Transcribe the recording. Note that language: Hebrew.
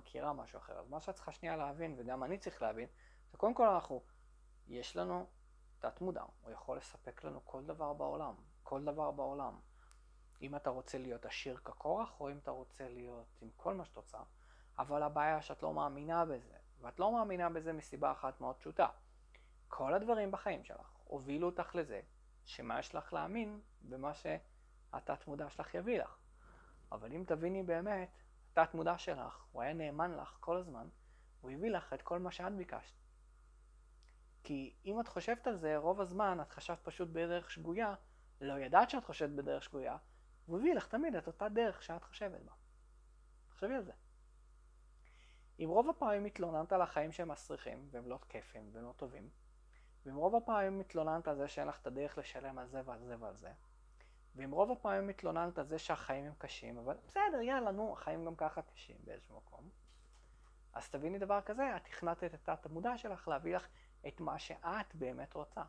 מכירה משהו אחר. אז מה שאת צריכה שנייה להבין, וגם אני צריך להבין, זה קודם כל יש לנו תת מודע, הוא יכול לספק לנו כל דבר בעולם, כל דבר בעולם. אם אתה רוצה להיות עשיר כקורח, או אם אתה רוצה להיות עם כל מה שאת רוצה, אבל הבעיה שאת לא מאמינה בזה, ואת לא מאמינה בזה מסיבה אחת מאוד פשוטה. כל הדברים בחיים שלך הובילו אותך לזה, שמה יש לך להאמין במה שהתת מודע שלך יביא לך. אבל אם תביני באמת, התת מודע שלך, הוא היה נאמן לך כל הזמן, הוא הביא לך את כל מה שאת ביקשת. כי אם את חושבת על זה, רוב הזמן את חשבת פשוט בדרך שגויה, לא ידעת שאת חושבת בדרך שגויה, הוא הביא לך תמיד את אותה דרך שאת חושבת בה. תחשבי על זה. אם רוב הפעמים התלוננת על החיים שהם מסריחים, והם לא כיפים והם לא טובים, ואם רוב הפעמים התלוננת על זה שאין לך את הדרך לשלם על זה ועל זה ועל זה, ואם רוב הפעמים התלוננת על זה שהחיים הם קשים, אבל בסדר, יאללה, נו, החיים גם ככה קשים באיזשהו מקום, אז תביני דבר כזה, את הכנעת את התת המודע שלך להביא לך את מה שאת באמת רוצה.